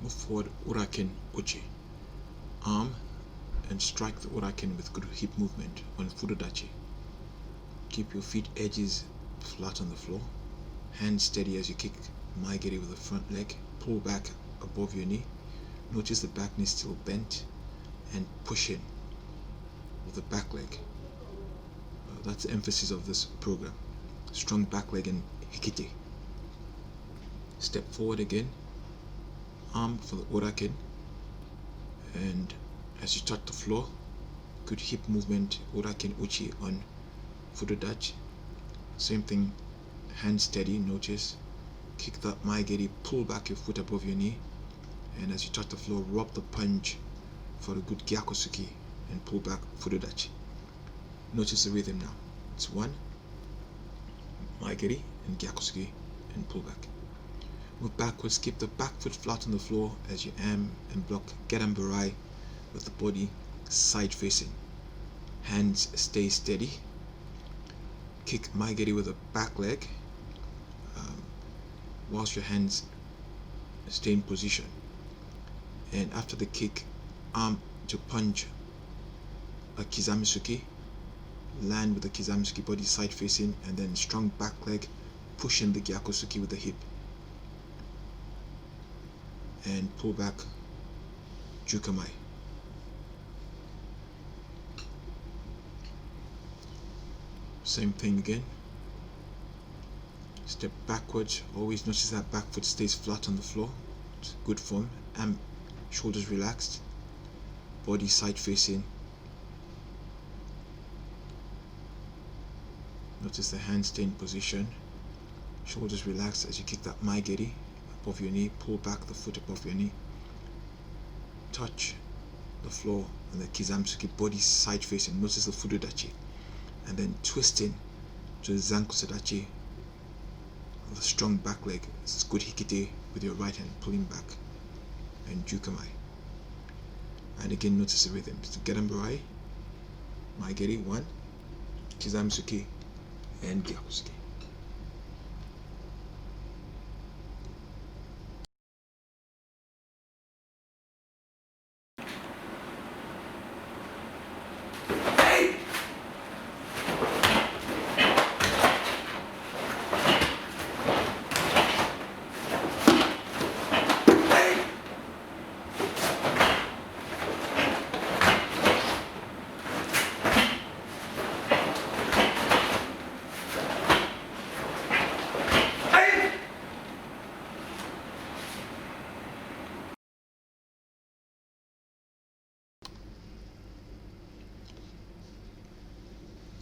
Move forward, uraken uchi. Arm and strike the uraken with good hip movement on fudodachi. Keep your feet edges flat on the floor. Hands steady as you kick maigeri with the front leg. Pull back above your knee. Notice the back knee still bent and push in with the back leg. That's the emphasis of this program. Strong back leg and hikite. Step forward again. Arm for the uraken. And as you touch the floor, good hip movement, uraken uchi on fudodachi. Same thing, hand steady, notice. Kick that maigeri, pull back your foot above your knee. And as you touch the floor, rub the punch for a good gyakusuki and pull back fudodachi. Notice the rhythm now. It's 1, maigeri and gyakusuki and pull back. Move backwards, keep the back foot flat on the floor as you am and block geramburai with the body side facing. Hands stay steady. Kick maigeri with the back leg whilst your hands stay in position. And after the kick, arm to punch a kizamisuki, land with the kizamisuki, body side facing, and then strong back leg, push in the gyakusuki with the hip. And pull back jukamai. Same thing again. Step backwards. Always notice that back foot stays flat on the floor. It's good form. And shoulders relaxed. Body side facing. Notice the hands stay in position. Shoulders relaxed as you kick that maigeri above your knee. Pull back the foot above your knee. Touch the floor and the kizamsuki, body side facing. Notice the fudodachi. And then twisting to the zankusudachi with a strong back leg. This is good hikite with your right hand pulling back. And jukamai. And again notice the rhythm. So geramburai, maigeri 1, kizamsuki and gyakusuki.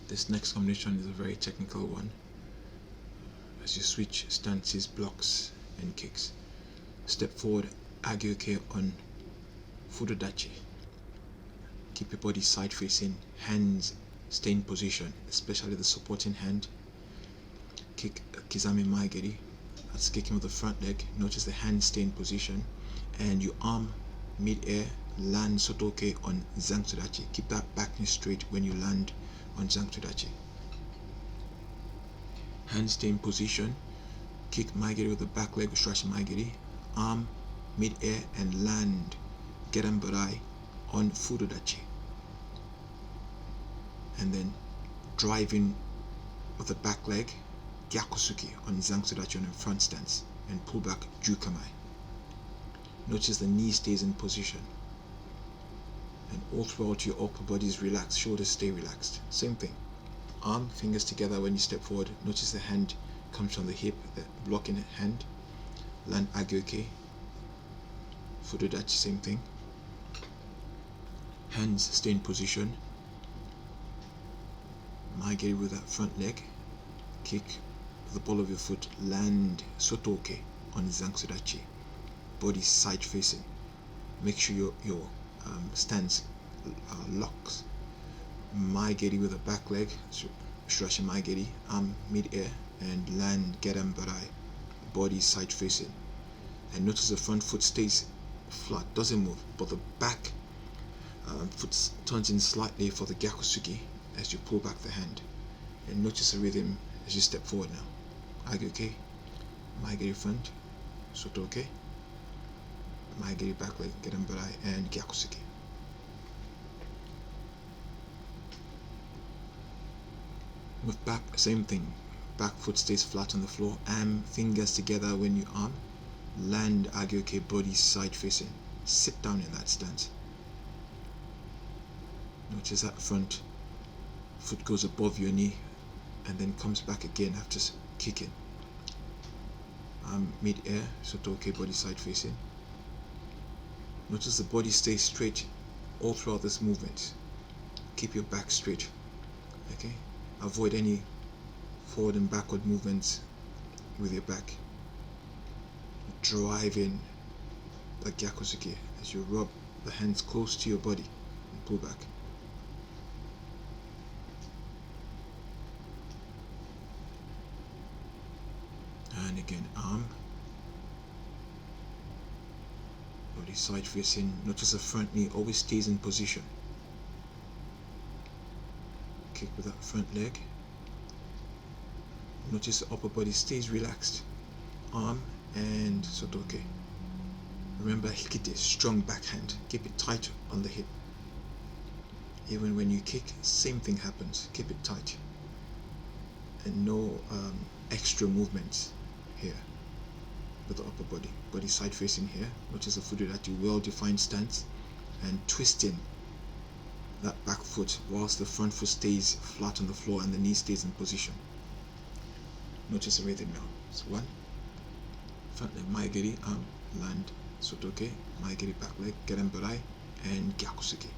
This next combination is a very technical one as you switch stances, blocks and kicks. Step forward, agyoke on fudodachi. Keep your body side facing, hands stay in position, especially the supporting hand. Kick kizami maigeri, that's kicking with the front leg. Notice the hand stay in position and you arm mid-air, land sotoke on zankusudachi. Keep that back knee straight when you land on zankusudachi. Hands stay in position. Kick maigeri with the back leg, stretch maigeri. Arm mid-air and land geramburai on fudodachi. And then drive in with the back leg, gyakusuki on zankusudachi on the front stance and pull back jukamai. Notice the knee stays in position. And all throughout your upper body is relaxed, shoulders stay relaxed. Same thing. Arm, fingers together when you step forward. Notice the hand comes from the hip, the blocking hand. Land agyoke. Fudodachi, same thing. Hands stay in position. Maigeri with that front leg. Kick with the ball of your foot. Land sotoke on zankusudachi. Body side facing. Make sure your stance locks. Maigeri with the back leg, shirashi maigeri, arm mid-air and land geramburai, body side facing. And notice the front foot stays flat, doesn't move, but the back foot turns in slightly for the gyakusuki as you pull back the hand. And notice the rhythm as you step forward now. Agyoke, maigeri front, sotoke, Mae geri back leg, gerambarai, and gyakusuki. Move back, same thing. Back foot stays flat on the floor. Arm, fingers together when you arm. Land agyoke, body side facing. Sit down in that stance. Notice that front foot goes above your knee and then comes back again after kicking. Mid-air, Shotokan, body side facing. Notice the body stays straight all throughout this movement. Keep your back straight. Okay? Avoid any forward and backward movements with your back. Drive in the gyakusuki as you rub the hands close to your body and pull back. And again, arm, body side facing. Notice the front knee always stays in position. Kick with that front leg. Notice the upper body stays relaxed. Arm and Shotokan. Remember hikite, strong backhand. Keep it tight on the hip. Even when you kick, same thing happens. Keep it tight. And no extra movements here with the upper body. Body side facing here. Notice the fudurachi, well-defined stance. And twisting that back foot whilst the front foot stays flat on the floor and the knee stays in position. Notice the rhythm now. So 1, front leg, mae geri, arm, land, Shotokan, mae geri back leg, gerambarai, and gyakusuki.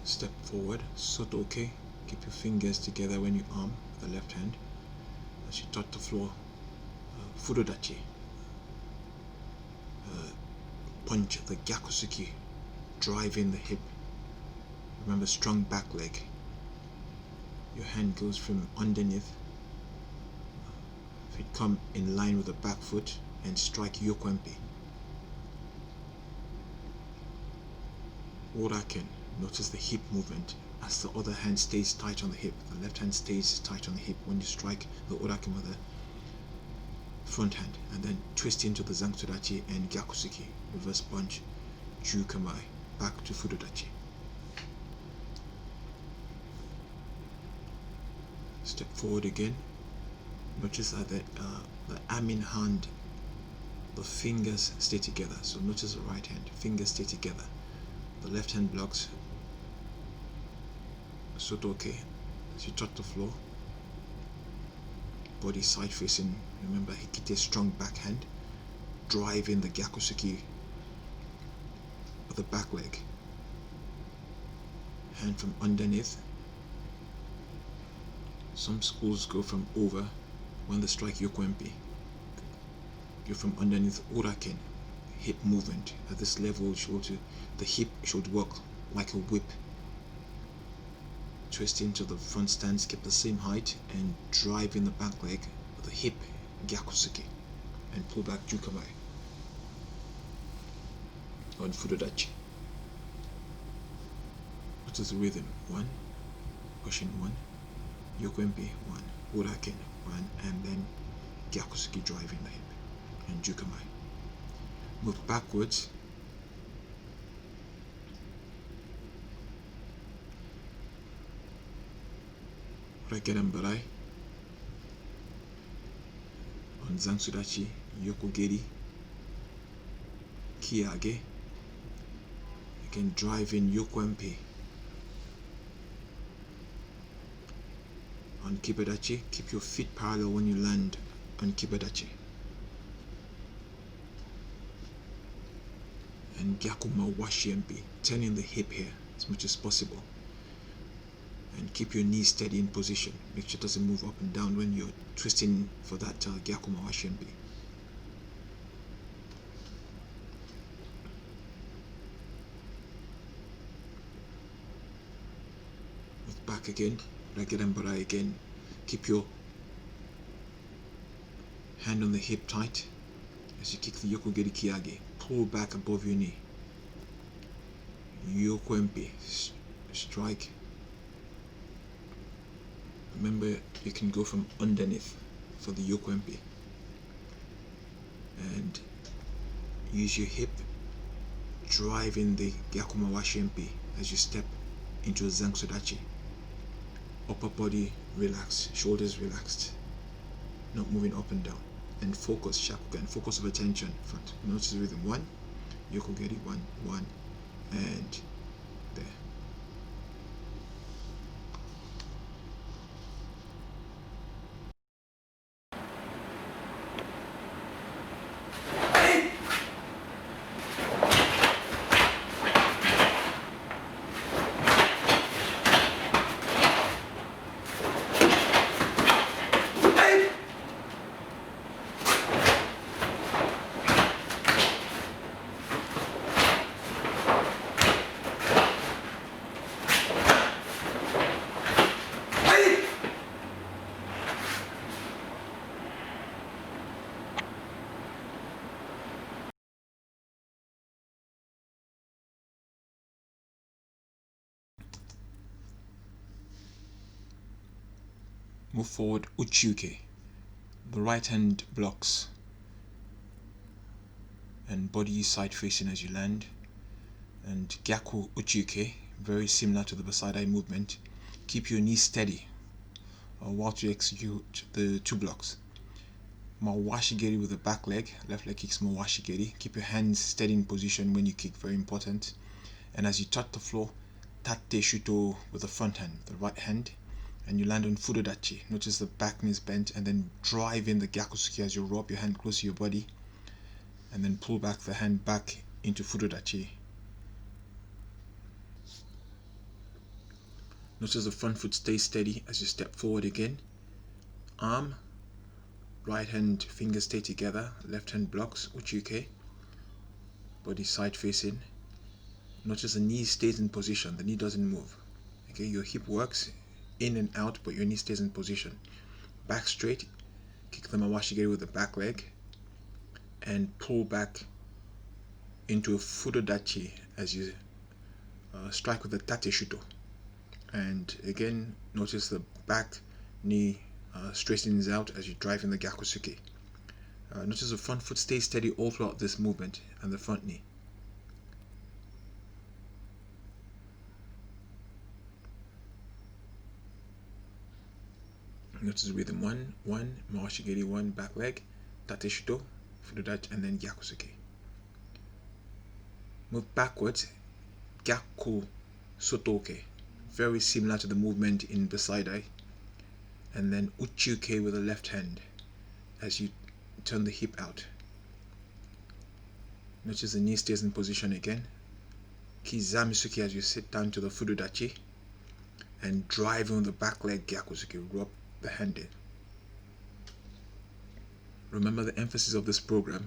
Step forward, Shotokan. Keep your fingers together when you arm the left hand as you touch the floor. Fudodachi. Punch the gyakusuki. Drive in the hip. Remember, strong back leg. Your hand goes from underneath. Feet come in line with the back foot and strike yokwempi. Uraken. Notice the hip movement as the other hand stays tight on the hip. The left hand stays tight on the hip when you strike the uraken with the front hand, and then twist into the zankurachi and gyakusuki. Reverse punch, jukamai, back to fudodachi. Step forward again. Notice that the arm in hand, the fingers stay together. So notice the right hand, fingers stay together. The left hand blocks Shotokan as you touch the floor. Body side facing. Remember hikite, strong backhand. Drive in the gyakusuki with the back leg. Hand from underneath. Some schools go from over when they strike yokwempi. You're from underneath uraken. Hip movement at this level the hip should work like a whip. Twist into the front stance, keep the same height, and drive in the back leg with the hip gyakusuki and pull back jukamai on fudodachi. What is the rhythm? 1, pushing 1, yokwempi 1, uraken 1, and then gyakusuki driving the hip and jukamai. Move backwards. Gerambarai on Zansurachi, Yoko Geri, Kiage, Again, drive in yokwempe. On kibadachi, keep your feet parallel when you land on kibadachi. And gyaku mawashi empe, turning the hip here as much as possible. And keep your knees steady in position. Make sure it doesn't move up and down when you're twisting for that gyaku mawashi empe. Move back again, ragerembara again. Keep your hand on the hip tight as you kick the yoko geri kiage. Pull back above your knee. Yoko empe, strike. Remember, you can go from underneath for the yoko empe. And use your hip, drive in the gyaku mawashi empe as you step into a zangsodachi. Upper body relaxed, shoulders relaxed, not moving up and down. And focus, Shotokan, focus of attention front. Notice the rhythm. 1, yoko geri, 1, 1, and there. Move forward, uchiuke. The right hand blocks and body side facing as you land. And gyaku uchiuke, very similar to the beside-eye movement. Keep your knees steady while you execute the 2 blocks. Mawashi geri with the back leg, left leg kicks mawashi geri. Keep your hands steady in position when you kick, very important. And as you touch the floor, tate shuto with the front hand, the right hand. And you land on fudodachi. Notice the back knee is bent, and then drive in the gyakusuki as you roll up your hand close to your body, and then pull back the hand back into fudodachi. Notice the front foot stays steady as you step forward again. Arm, right hand fingers stay together, left hand blocks, uchiuke. Body side facing. Notice the knee stays in position, the knee doesn't move. Okay, your hip works in and out, but your knee stays in position. Back straight, kick the mawashi geri with the back leg, and pull back into a fudodachi as you strike with the tate shuto. And again, notice the back knee straightens out as you drive in the gyakusuke. Notice the front foot stays steady all throughout this movement, and the front knee. Notice the rhythm. 1, 1, mawashi geri, 1, back leg, tate shuto, fudodachi, and then gyakusuke. Move backwards, gyaku sotoke, very similar to the movement in beside-eye. And then uchiuke with the left hand as you turn the hip out. Notice the knee stays in position again. Kizamisuki as you sit down to the fudodachi, and drive on the back leg gyakusuke, rub the hand in. Remember, the emphasis of this program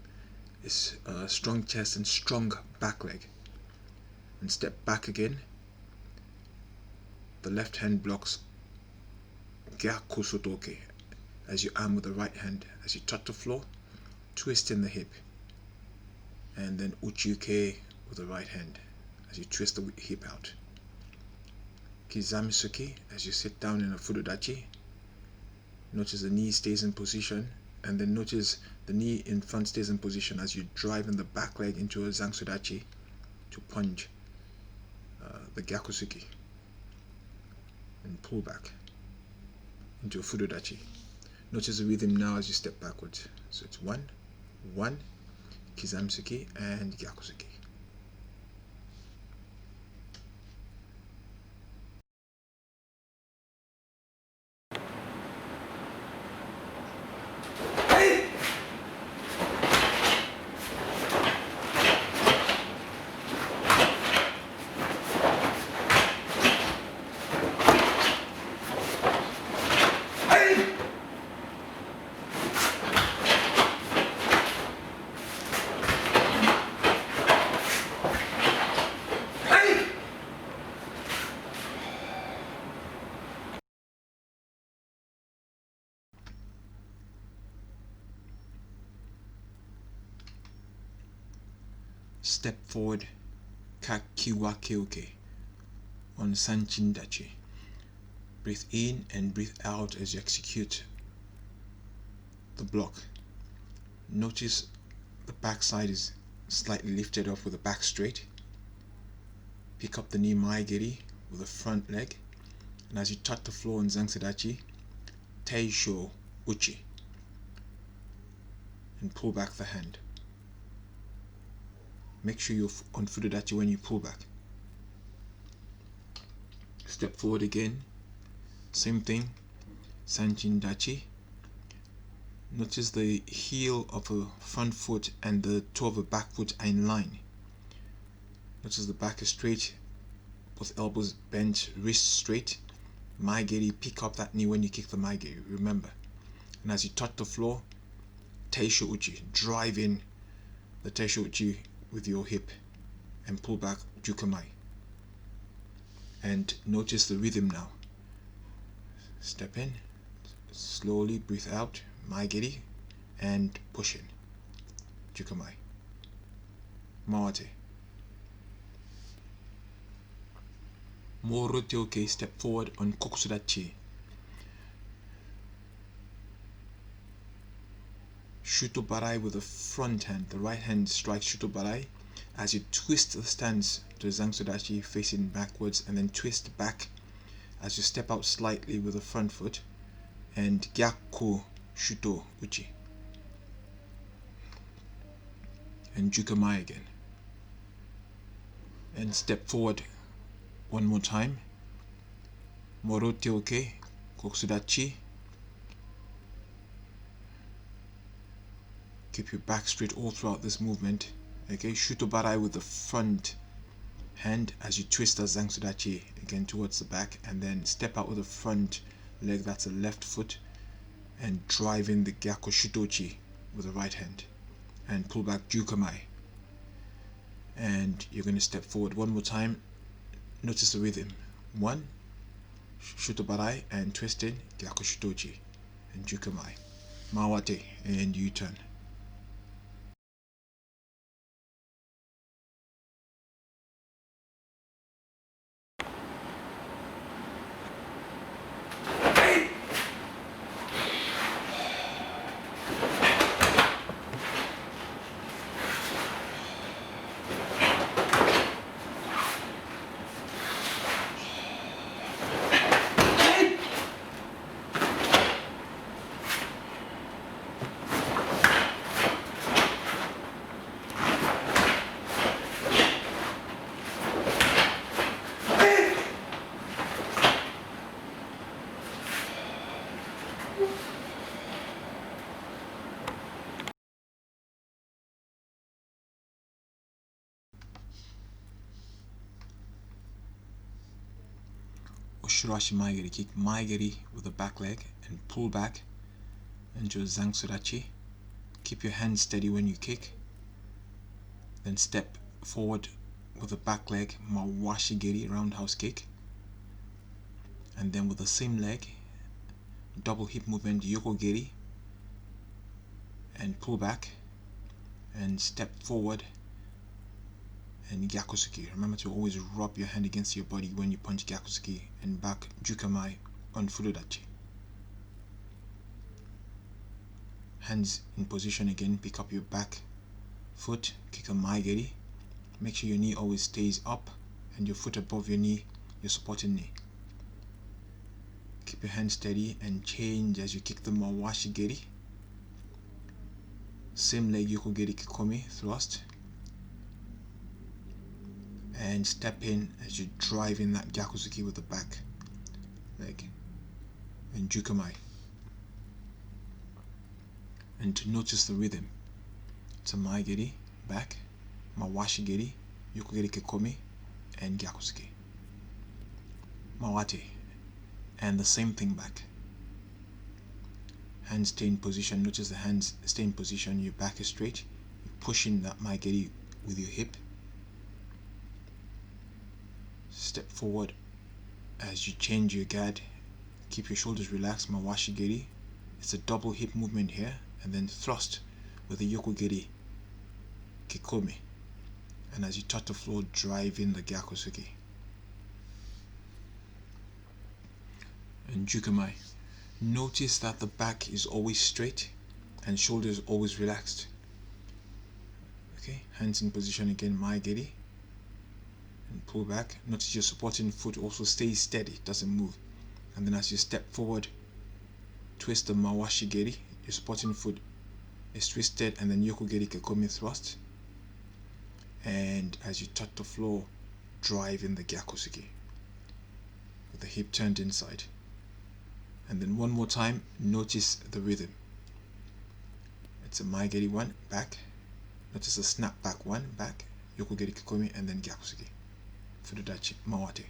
is strong chest and strong back leg. And step back again. The left hand blocks gyaku sotoke as you arm with the right hand. As you touch the floor, twist in the hip, and then uchiuke with the right hand as you twist the hip out. Kizamisuki as you sit down in a fudodachi. Notice the knee stays in position, and then notice the knee in front stays in position as you drive in the back leg into a zangsodachi to punch the gyakusuki and pull back into a fudodachi. Notice the rhythm now as you step backwards. So it's 1, 1, kizamisuki, and gyakusuki. Step forward, kakiwakeoke on Sanchin dachi. Breathe in and breathe out as you execute the block. Notice the back side is slightly lifted up with the back straight. Pick up the knee maigeri with the front leg, and as you touch the floor in Zangsudachi, Teisho Uchi, and pull back the hand. Make sure you're on Fudodachi when you pull back. Step forward again, same thing, Sanchin dachi. Notice the heel of a front foot and the toe of a back foot are in line. Notice the back is straight, both elbows bent, wrists straight. Maigeri, pick up that knee when you kick the maigeri, remember. And as you touch the floor, Teisho Uchi, drive in the Teisho Uchi with your hip and pull back Jukamai. And notice the rhythm now. Step in, slowly breathe out, maigeri, and push in, Jukamai. Mawate. Moroteoke, step forward on Kokusudachi. Shutobarai with the front hand. The right hand strikes Shutobarai as you twist the stance to Zangsudachi facing backwards, and then twist back as you step out slightly with the front foot, and Gyakko Shuto Uchi. And Jukamai again. And step forward one more time. Moroteoke, Kokusudachi. Keep your back straight all throughout this movement. Okay, Shutobarai with the front hand as you twist the Zangsudachi again towards the back, and then step out with the front leg, that's the left foot, and drive in the Gyakko Shutochi with the right hand and pull back Jukamai. And you're going to step forward one more time. Notice the rhythm. 1, Shutobarai, and twist in Gyakko Shutochi and Jukamai. Mawate, and U-turn. Oshirashi maigeri, kick maigeri with the back leg and pull back into a Zangsudachi. Keep your hands steady when you kick. Then step forward with the back leg, Mawashi geri, roundhouse kick. And then with the same leg, double hip movement, Yoko geri, and pull back and step forward and Gyakusuki. Remember to always rub your hand against your body when you punch Gyakusuki, and back Jukamai on Fudodachi. Hands in position again, pick up your back foot, kick a maigeri. Make sure your knee always stays up and your foot above your knee, your supporting knee. Keep your hand steady and change as you kick the Mawashi geri. Same leg, Yoko geri kikomi, thrust. And step in as you drive in that Gyakusuki with the back leg and Jukamai. And to notice the rhythm, it's a maigeri, back, Mawashi geri, Yoko geri kikomi, and Gyakusuki. Mawate, and the same thing back. Hands stay in position. Notice the hands stay in position. Your back is straight. You push in that maigeri with your hip. Step forward as you change your guard. Keep your shoulders relaxed. Mawashi geri. It's a double hip movement here, and then thrust with the Yoko geri kikomi. And as you touch the floor, drive in the Gyakusuki. And Jukamai. Notice that the back is always straight and shoulders always relaxed. Okay, hands in position again, Mai Geri. And pull back. Notice your supporting foot also stays steady, doesn't move. And then as you step forward, twist the Mawashi Geri. Your supporting foot is twisted, and then Yoku Geri Kekomi thrust. And as you touch the floor, drive in the Gyakusuki with the hip turned inside. And then one more time, notice the rhythm. It's a Mai Geri 1, back. Notice a snap back 1, back. Yoku Geri Kekomi, and then Gyakusuki. Furudachi, Mawate.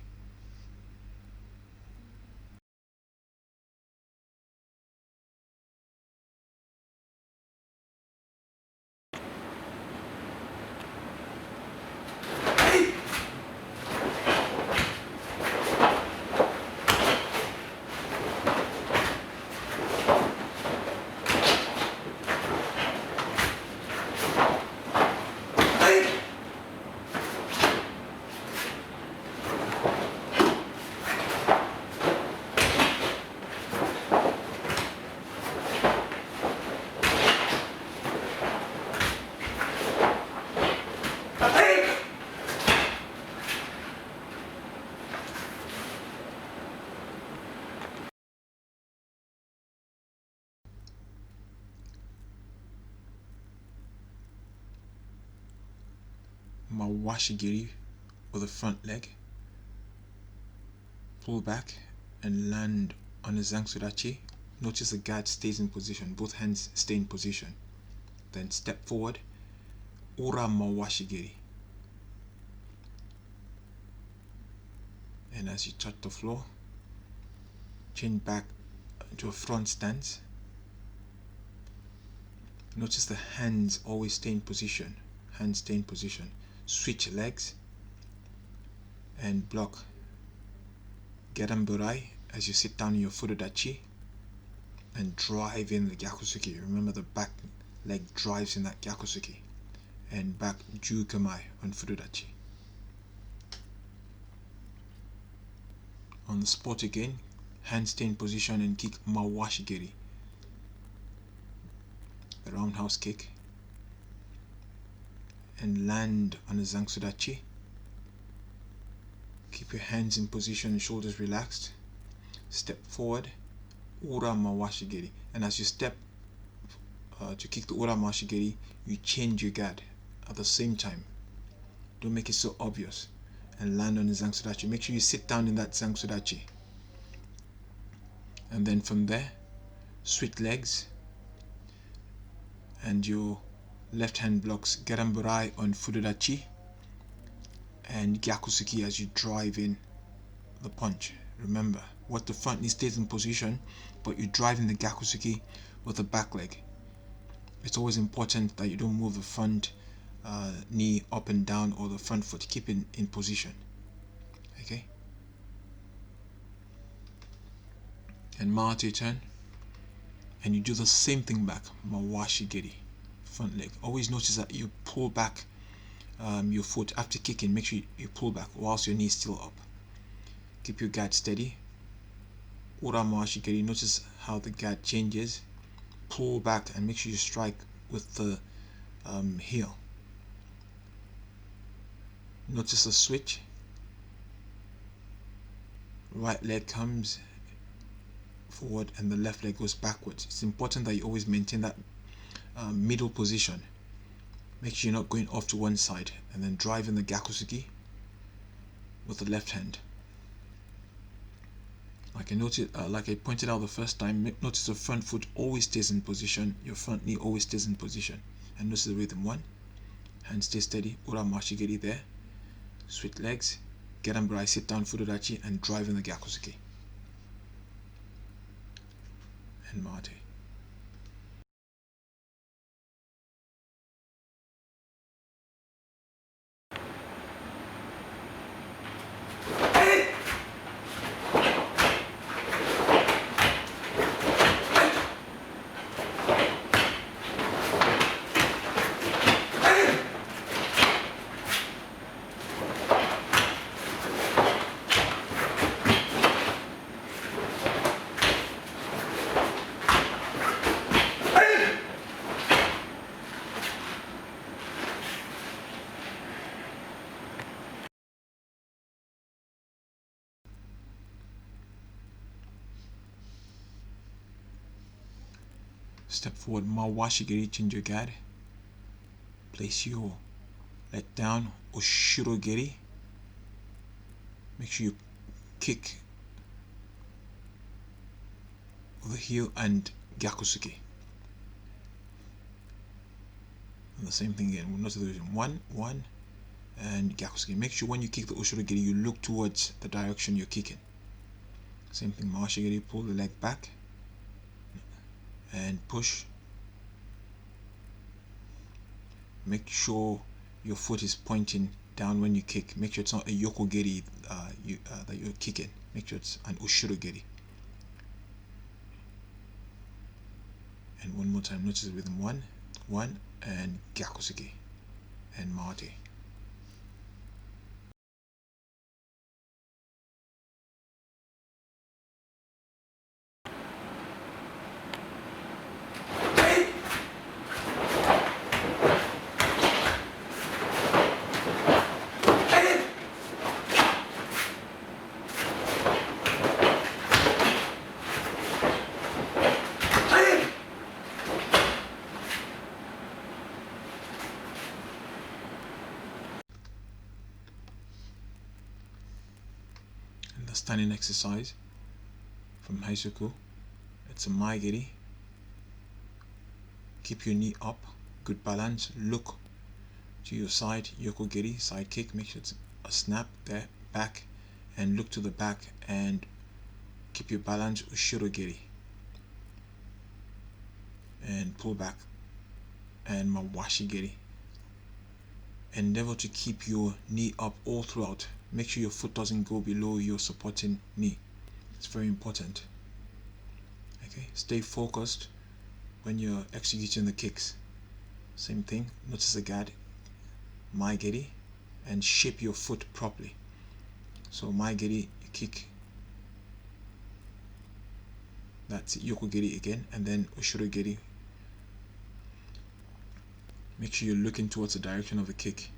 Mawashi Geri with the front leg. Pull back and land on a Zangsudachi. Notice the guard stays in position, both hands stay in position. Then step forward, Ura Mawashi Geri. And as you touch the floor, change back to a front stance. Notice the hands always stay in position. Hands stay in position. Switch legs and block Geramburai as you sit down in your Furudachi and drive in the Gyakusuki. Remember, the back leg drives in that Gyakusuki. And back Jukamai on Furudachi. On the spot again, hands stay in position and kick Mawashi Geri. The roundhouse kick. And land on a Zangsudachi. Keep your hands in position and shoulders relaxed. Step forward, Ura Mawashi Geri. And as you step to kick the Ura Mawashi Geri, you change your guard at the same time. Don't make it so obvious. And land on the Zangsudachi. Make sure you sit down in that Zangsudachi. And then from there, switch legs. And your left hand blocks Geramburai on Furudachi and Gyakusuki as you drive in the punch. Remember, what the front knee stays in position, but you drive in the Gyakusuki with the back leg. It's always important that you don't move the front knee up and down or the front foot. Keep it in position. Okay? And Mate turn. And you do the same thing back. Mawashi Geri. Front leg. Always notice that you pull back your foot after kicking. Make sure you pull back whilst your knee is still up. Keep your guard steady. Ura Mawashi Geri. Notice how the guard changes. Pull back and make sure you strike with the heel. Notice the switch. Right leg comes forward and the left leg goes backwards. It's important that you always maintain that middle position. Make sure you're not going off to one side, and then drive in the Gyakusuki with the left hand. Like I pointed out the first time, notice the front foot always stays in position, your front knee always stays in position. And notice the rhythm. 1, hand stay steady, Ura Mawashi Geri there, switch legs, Geramburai, sit down Furudachi and drive in the Gyakusuki. And Mate. Step forward, Mawashi geri, change your guard. Place your leg down, Ushiro geri. Make sure you kick with the heel and Gyakusuke. And the same thing again, not the one, and Gyakusuke. Make sure when you kick the Ushiro geri, you look towards the direction you're kicking. Same thing, Mawashi geri, pull the leg back and push. Make sure your foot is pointing down when you kick. Make sure it's not a yoko geri that you're kicking. Make sure it's an Ushiro geri. And one more time, notice the rhythm. One, and Gyakusuke and Mate. Standing exercise from high school. It's a Mai geri. Keep your knee up, good balance, look to your side, yoko geri, side kick, make sure it's a snap there, back, and look to the back and keep your balance, Ushiro geri. And pull back, and Mawashi geri. Endeavor to keep your knee up all throughout. Make sure your foot doesn't go below your supporting knee. It's very important. Okay, stay focused when you're executing the kicks. Same thing, notice the guard, Mai geri, and shape your foot properly. So Mai geri, you kick, that's it, yoko geri again, and then Ushiro geri. Make sure you're looking towards the direction of the kick,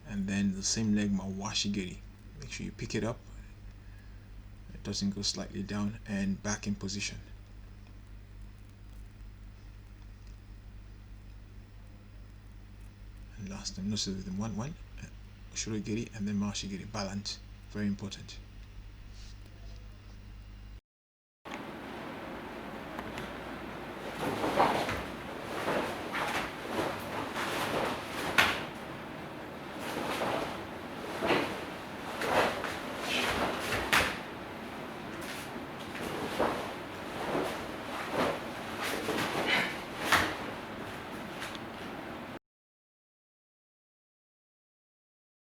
and then the same leg, Mawashi geri. Make sure you pick it up, it doesn't go slightly down, and back in position. And last time, notice with one, Ushiro geri, and then Mawashi geri. Balance, very important.